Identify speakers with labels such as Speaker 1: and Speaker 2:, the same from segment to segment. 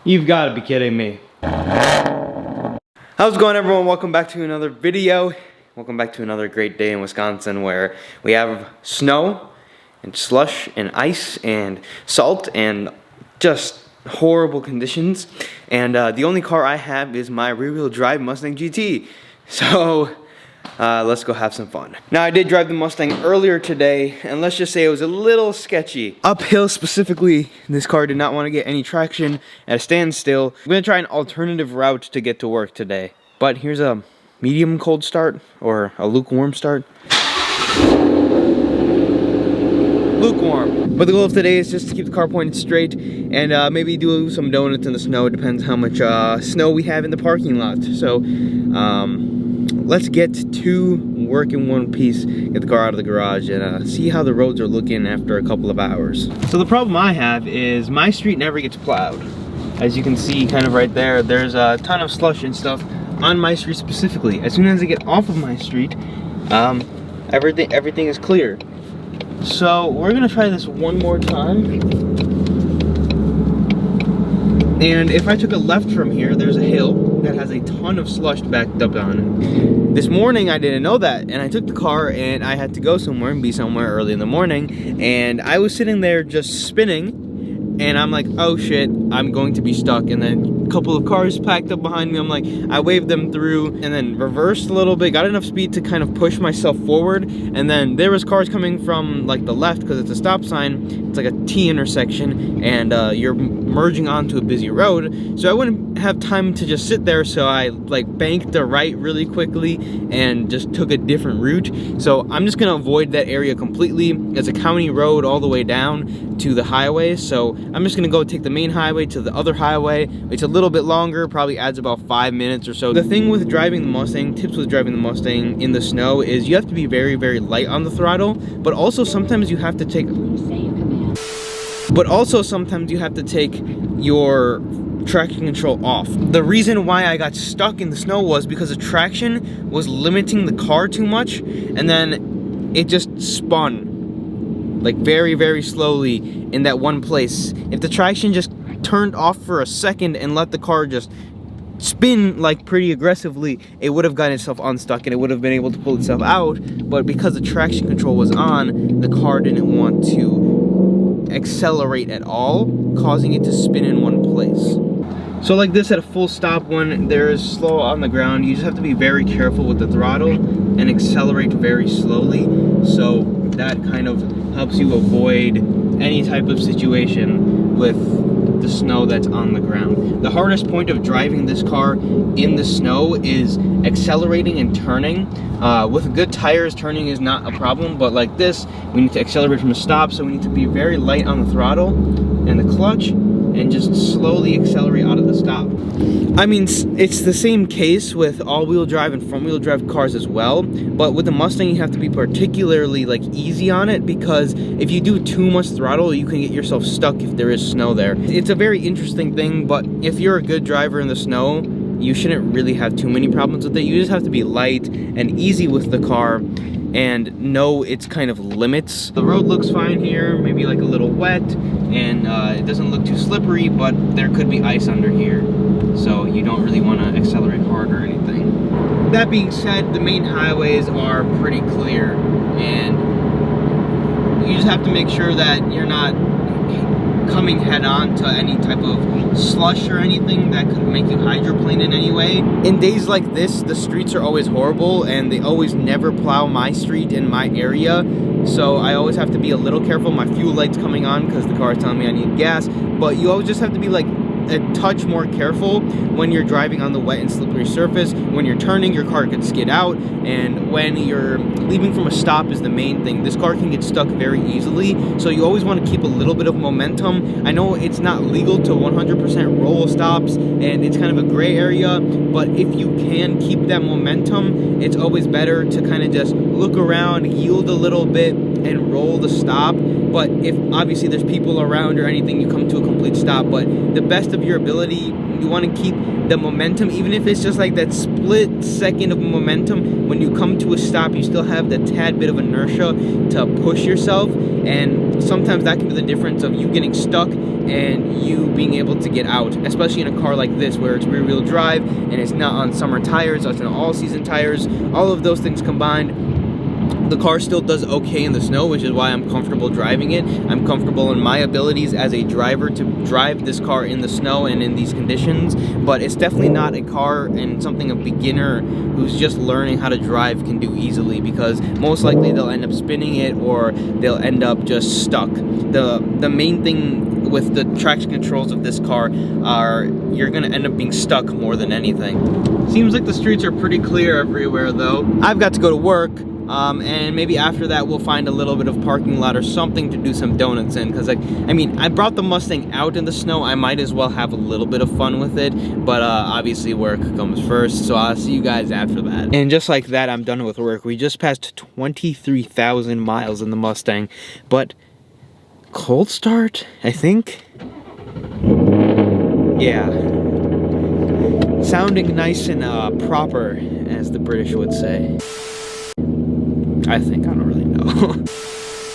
Speaker 1: You've got to be kidding me. How's it going, everyone? Welcome back to another video. Welcome back to another great day in Wisconsin where we have snow and slush and ice and salt and just horrible conditions. And the only car I have is my rear-wheel drive Mustang GT. So let's go have some fun. Now, I did drive the Mustang earlier today, and let's just say it was a little sketchy. Uphill specifically, this car did not want to get any traction at a standstill. I'm going to try an alternative route to get to work today. But here's a medium cold start, or a lukewarm start. Lukewarm. But the goal of today is just to keep the car pointed straight and maybe do some donuts in the snow. It depends how much snow we have in the parking lot. So, let's get to work in one piece, get the car out of the garage, and see how the roads are looking after a couple of hours. So the problem I have is my street never gets plowed. As you can see kind of right there, there's a ton of slush and stuff on my street specifically. As soon as I get off of my street, everything is clear. So we're gonna try this one more time. And if I took a left from here, there's a hill that has a ton of slush backed up on it. This morning, I didn't know that, and I took the car and I had to go somewhere and be somewhere early in the morning, and I was sitting there just spinning, and I'm like, oh shit, I'm going to be stuck. And then a couple of cars packed up behind me. I'm like, I waved them through and then reversed a little bit, got enough speed to kind of push myself forward. And then there was cars coming from like the left because it's a stop sign. It's like a T intersection, and you're merging onto a busy road. So I wouldn't have time to just sit there. So I like banked the right really quickly and just took a different route. So I'm just gonna avoid that area completely. It's a county road all the way down to the highway. So I'm just gonna go take the main highway to the other highway. It's a little bit longer, probably adds about 5 minutes or so. The thing with driving the Mustang, tips with driving the Mustang in the snow, is you have to be very, very light on the throttle, but also sometimes you have to take your traction control off. The reason why I got stuck in the snow was because the traction was limiting the car too much, and then it just spun like very, very slowly in that one place. If the traction just turned off for a second and let the car just spin like pretty aggressively, it would have gotten itself unstuck and it would have been able to pull itself out. But because the traction control was on, the car didn't want to accelerate at all, causing it to spin in one place. So like this at a full stop, when there's slow on the ground, you just have to be very careful with the throttle and accelerate very slowly. So that kind of helps you avoid any type of situation with the snow that's on the ground. The hardest point of driving this car in the snow is accelerating and turning. With good tires, turning is not a problem, but like this, we need to accelerate from a stop, so we need to be very light on the throttle and the clutch, and just slowly accelerate out of the stop. I mean, it's the same case with all-wheel drive and front-wheel drive cars as well, but with the Mustang, you have to be particularly like easy on it, because if you do too much throttle, you can get yourself stuck if there is snow there. It's a very interesting thing, but if you're a good driver in the snow, you shouldn't really have too many problems with it. You just have to be light and easy with the car and know its kind of limits. The road looks fine here, maybe like a little wet, and it doesn't look too slippery, but there could be ice under here, so you don't really want to accelerate hard or anything. That being said, the main highways are pretty clear, and you just have to make sure that you're not coming head on to any type of slush or anything that could make you hydroplane in any way. In days like this, the streets are always horrible, and they always never plow my street in my area, so I always have to be a little careful. My fuel light's coming on because the car is telling me I need gas, but you always just have to be like a touch more careful when you're driving on the wet and slippery surface. When you're turning, your car could skid out, and when you're leaving from a stop is the main thing. This car can get stuck very easily, so you always want to keep a little bit of momentum. I know it's not legal to 100% roll stops, and it's kind of a gray area, but if you can keep that momentum, it's always better to kind of just look around, yield a little bit, and roll the stop. But if obviously there's people around or anything, you come to a complete stop. But the best of your ability, you want to keep the momentum, even if it's just like that split second of momentum. When you come to a stop, you still have that tad bit of inertia to push yourself, and sometimes that can be the difference of you getting stuck and you being able to get out, especially in a car like this where it's rear-wheel drive and it's not on summer tires, it's on all-season tires. All of those things combined, the car still does okay in the snow, which is why I'm comfortable driving it. I'm comfortable in my abilities as a driver to drive this car in the snow and in these conditions, but it's definitely not a car and something a beginner who's just learning how to drive can do easily, because most likely they'll end up spinning it or they'll end up just stuck. The main thing with the traction controls of this car are you're gonna end up being stuck more than anything. Seems like the streets are pretty clear everywhere though. I've got to go to work. And maybe after that we'll find a little bit of parking lot or something to do some donuts in, because, like, I mean, I brought the Mustang out in the snow, I might as well have a little bit of fun with it, but obviously work comes first, so I'll see you guys after that. And just like that, I'm done with work. We just passed 23,000 miles in the Mustang, but cold start, I think? Yeah. Sounding nice and proper, as the British would say. I think, I don't really know.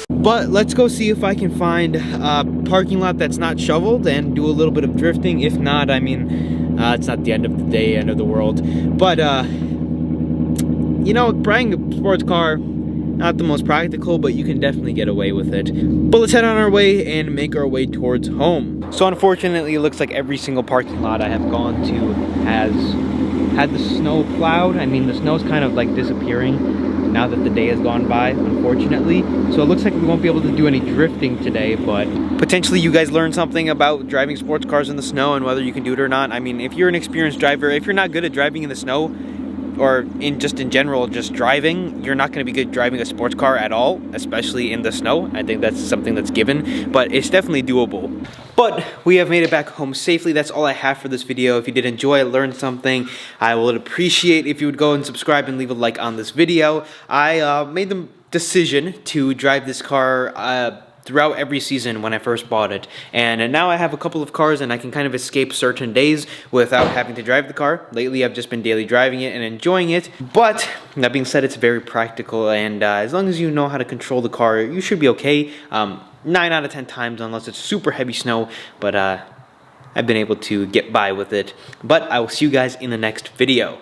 Speaker 1: But let's go see if I can find a parking lot that's not shoveled and do a little bit of drifting. If not, I mean, it's not the end of the day, end of the world. But, you know, buying a sports car, not the most practical, but you can definitely get away with it. But let's head on our way and make our way towards home. So unfortunately, it looks like every single parking lot I have gone to has had the snow plowed. I mean, the snow's kind of like disappearing now that the day has gone by, unfortunately. So it looks like we won't be able to do any drifting today, but potentially you guys learned something about driving sports cars in the snow and whether you can do it or not. I mean, if you're an experienced driver, if you're not good at driving in the snow, or in general, just driving, you're not going to be good driving a sports car at all, especially in the snow. I think that's something that's given, but it's definitely doable. But we have made it back home safely. That's all I have for this video. If you did enjoy, learn something, I would appreciate if you would go and subscribe and leave a like on this video. I made the decision to drive this car throughout every season when I first bought it, and now I have a couple of cars and I can kind of escape certain days without having to drive the car. Lately I've just been daily driving it and enjoying it, but that being said, it's very practical, and as long as you know how to control the car, you should be okay. 9 out of 10 times, unless it's super heavy snow, but I've been able to get by with it. But I will see you guys in the next video.